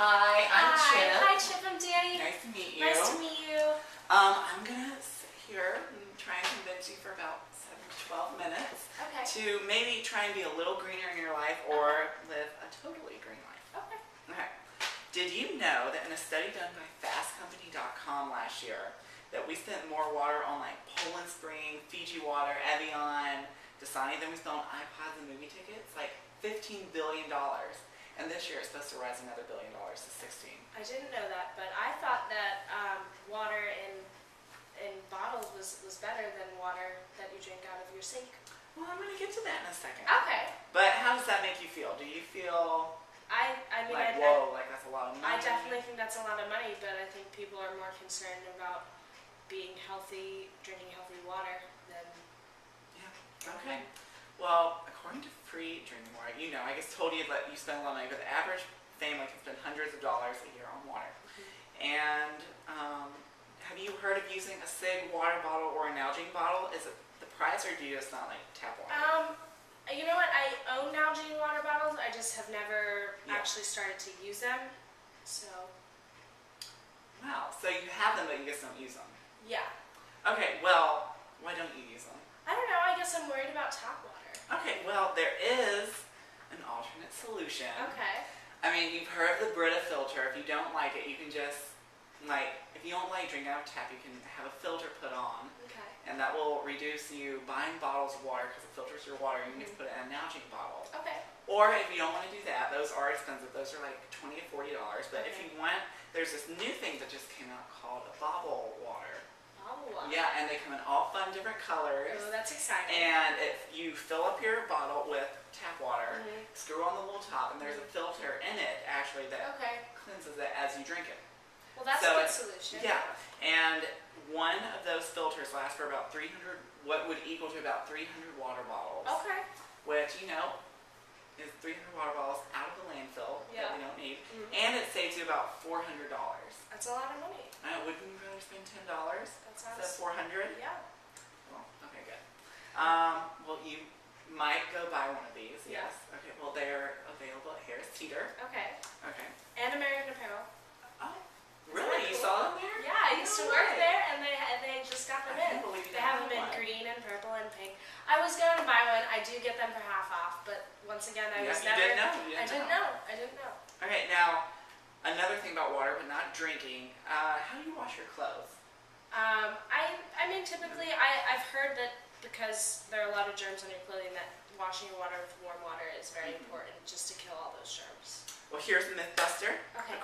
Hi, I'm Chip. Hi, Chip and Danny. Nice to meet you. Nice to meet you. I'm gonna sit here and try and convince you for about 7 to 12 minutes Okay. to maybe try and be a little greener in your life or live a totally green life. Okay. Okay. Did you know that in a study done by FastCompany.com last year that we spent more water on like Poland Spring, Fiji water, Evian, Dasani than we spent on iPods and movie tickets? Like $15 billion. And this year it's supposed to rise another $1 billion to 16. I didn't know that, but I thought that water in bottles was better than water that you drink out of your sink. Well, I'm going to get to that in a second. Okay. But how does that make you feel? Do you feel I mean, like, whoa, like that's a lot of money? I definitely think that's a lot of money, but I think people are more concerned about being healthy, drinking healthy water than... Yeah, okay. Well, according to Free Drinking Water, you know, I just told you that you spend a lot of money, but the average family can spend hundreds of dollars a year on water. And have you heard of using a SIG water bottle or a Nalgene bottle? Is it the price, or do you just not like tap water? You know what? I own Nalgene water bottles. I just have never actually started to use them. So. Wow. So you have them, but you just don't use them. Yeah. Okay. Well, why don't you use them? I don't know. I guess I'm worried about tap water. Okay. Well, there is an alternate solution. Okay. I mean, you've heard of the Brita filter. If you don't like it, you can just, like, if you don't like drinking out of tap, you can have a filter put on. Okay. And that will reduce you buying bottles of water because it filters your water, and you can put it in a Nalgene bottle. Okay. Or if you don't want to do that, those are expensive. Those are like $20 to $40. But if you want, there's this new thing that just came out called a bobble water. Bobble water. Yeah, and they come in all fun different colors. Oh, that's exciting. And if you fill up your bottle with tap water, screw on the little top, and there's a filter in it actually that cleanses it as you drink it. Well, that's a good solution. Yeah, and one of those filters lasts for about 300, what would equal to about 300 water bottles. Okay. Which, you know, is 300 water bottles out of the landfill that we don't need. And it saves you about $400. That's a lot of money. Wouldn't you rather spend $10 That sounds... instead of $400? Yeah. Well, okay, good. Well, you might go buy one of these, yes. Okay, well, they're available at Harris Teeter. Okay. Okay. And American Apparel. Oh, really? You saw them there? Yeah, I used to work there, and they just got them in. I can't believe you They have them in one. green and purple and pink. I was going to buy one. I do get them for half off, but once again, I was never... You didn't know. I didn't know. Okay, now, another thing about water, but not drinking, how do you wash your clothes? I mean, typically, I've heard that because there are a lot of germs on your clothing, that washing your water with warm water is very important just to kill all those germs. Well, here's the Mythbuster. Okay.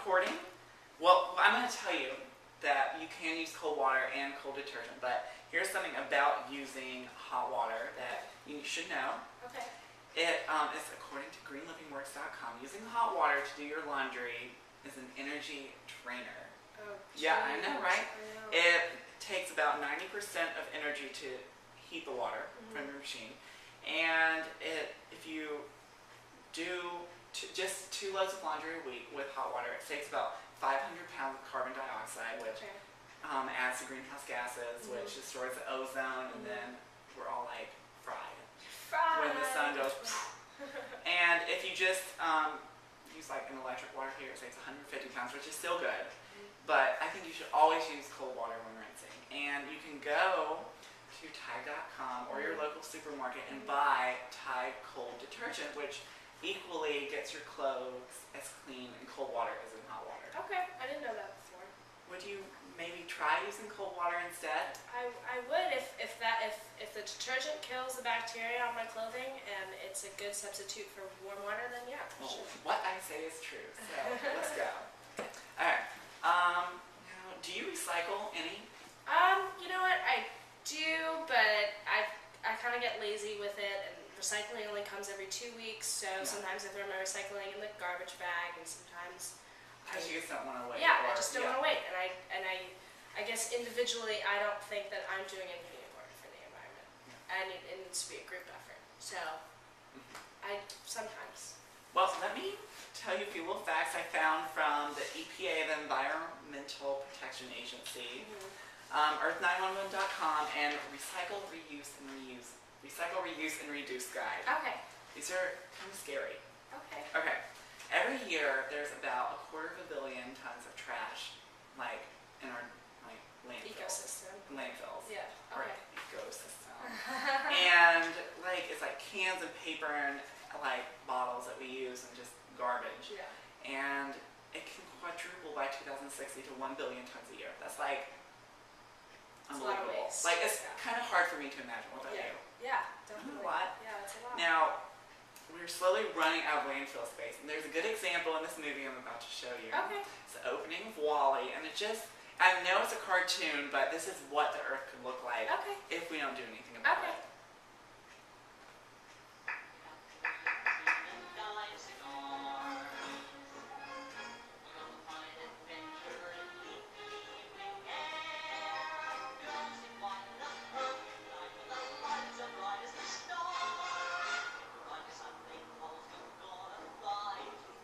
Well, I'm going to tell you that you can use cold water and cold detergent, but here's something about using hot water that you should know. Okay. It is according to greenlivingworks.com. Using hot water to do your laundry is an energy drainer. Oh, yeah, I know, right? I know. It takes about 90% of energy to heat the water from your machine, and if you do just 2 loads of laundry a week with hot water, it saves about 500 pounds of carbon dioxide, which adds to greenhouse gases, which destroys the ozone, and then we're all like fried when the sun goes. And if you just use like an electric water heater, it saves 150 pounds, which is still good. But I think you should always use cold water when rinsing. And you can go to Tide.com or your local supermarket and buy Tide cold detergent, which equally gets your clothes as clean in cold water as in hot water. Okay, I didn't know that before. Would you maybe try using cold water instead? I would if the detergent kills the bacteria on my clothing and it's a good substitute for warm water, then yeah. Well, what I say is true, so let's go. Alright. Now, do you recycle any? You know what? I do, but I kind of get lazy with it, and recycling only comes every 2 weeks, so sometimes I throw my recycling in the garbage bag, and sometimes because you just don't want to wait. Yeah, I just don't want to wait, and I guess individually I don't think that I'm doing anything important for the environment, and it needs to be a group effort. So I sometimes. Well, let me tell you a few little facts I found from the EPA, the Environmental Protection Agency, Earth911.com, and Recycle, Reuse, and Reduce Guide. Okay. These are kind of scary. Okay. Okay. Every every year there's about 250 million tons of trash, like in our like landfills. Ecosystem. Landfills. Yeah. Or Okay. ecosystem. And like it's like cans of paper and like bottles that we use and just garbage. Yeah. And it can quadruple by 2060 to 1 billion tons a year. That's like It's a lot of unbelievable. waste. Like it's Yeah. kind of hard for me to imagine. What about Yeah. you? Yeah, definitely. A lot. Yeah, that's a lot. Now, we're slowly running out of landfill space, and there's a good example in this movie I'm about to show you. Okay. It's the opening of WALL-E, and it just, I know it's a cartoon, but this is what the Earth could look like Okay. if we don't do anything about Okay. it.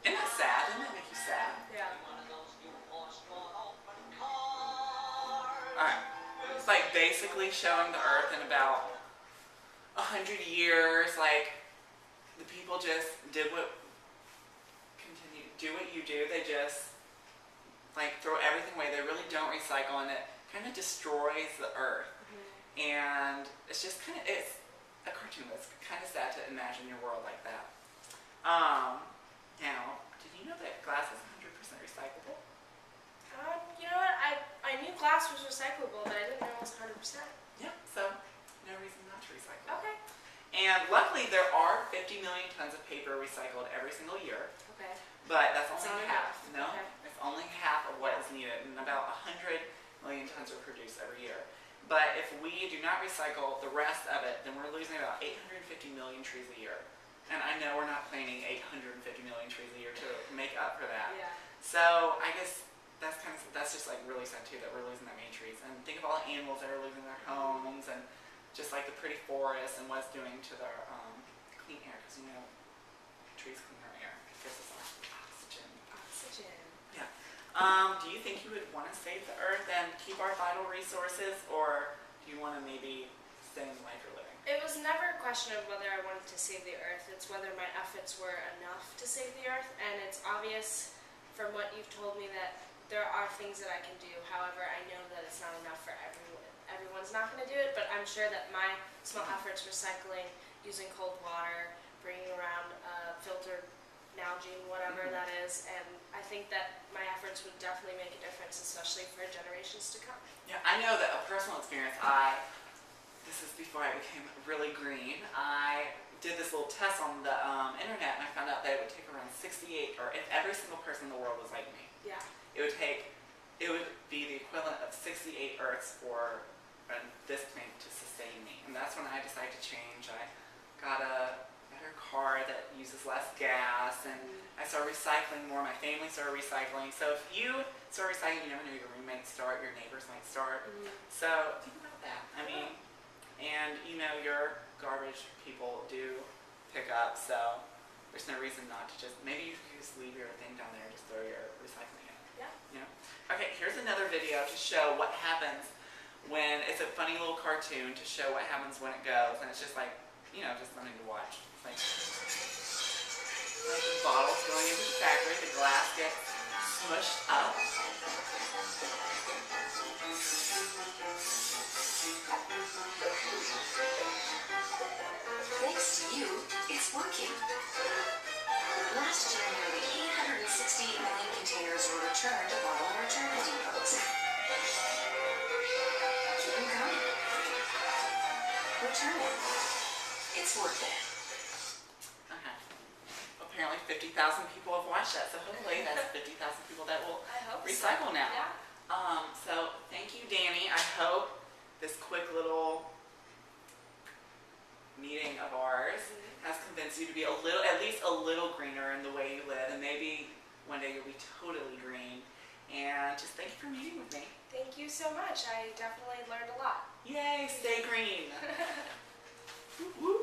Isn't that sad? Doesn't that make you sad? Yeah. Alright, it's like basically showing the Earth in about 100 years, like the people just did what do what you do. They just like throw everything away. They really don't recycle, and it kind of destroys the Earth. And it's just kind of, it's a cartoon, but it's kind of sad to imagine your world like that. Now, did you know that glass is 100% recyclable? You know what? I knew glass was recyclable, but I didn't know it was 100%. Yeah, so no reason not to recycle. Okay. And luckily, there are 50 million tons of paper recycled every single year, Okay. but that's It's only only half. half. No, Okay. it's only half of what is needed, and about 100 million tons are produced every year. But if we do not recycle the rest of it, then we're losing about 850 million trees a year. And I know we're not planting 850 million trees a year to make up for that. Yeah. So I guess that's just like really sad too, that we're losing that many trees. And think of all the animals that are losing their homes, and just like the pretty forests and what it's doing to their clean air, because you know trees clean our air. It gives us oxygen. Oxygen. Yeah. Do you think you would want to save the Earth and keep our vital resources, or do you want to maybe stay in the life you're living? It was never a question of whether I wanted to save the Earth. It's whether my efforts were enough to save the Earth. And it's obvious from what you've told me that there are things that I can do. However, I know that it's not enough for everyone. Everyone's not going to do it, but I'm sure that my small efforts, recycling, using cold water, bringing around filtered Nalgene, whatever that is, and I think that my efforts would definitely make a difference, especially for generations to come. Yeah, I know that a personal experience. This is before I became really green. I did this little test on the internet, and I found out that it would take around 68, or if every single person in the world was like me, Yeah. it would be the equivalent of 68 Earths for this planet to sustain me. And that's when I decided to change. I got a better car that uses less gas, and I started recycling more. My family started recycling. So if you start recycling, you never know, your roommates start, your neighbors might start. So think about that. I mean, and you know, your garbage people do pick up, so there's no reason not to just, maybe you could just leave your thing down there and just throw your recycling in. Yeah. You know? Okay, here's another video to show what happens when, it's a funny little cartoon to show what happens when it goes, and it's just like, you know, just something to watch. It's like the bottles going into the factory, the glass gets smushed up. Thanks to you, it's working. Last year, nearly 868 million containers were returned to bottle and return depots. Keep them coming. Return it. It's worth it. Apparently 50,000 people have watched that, so hopefully that's 50,000 people that will I hope recycle so. now. Yeah. So thank you, Danny. I hope this quick little meeting of ours has convinced you to be at least a little greener in the way you live, and maybe one day you'll be totally green. And just thank you for meeting with me. Thank you so much. I definitely learned a lot. Yay, stay green. Woo.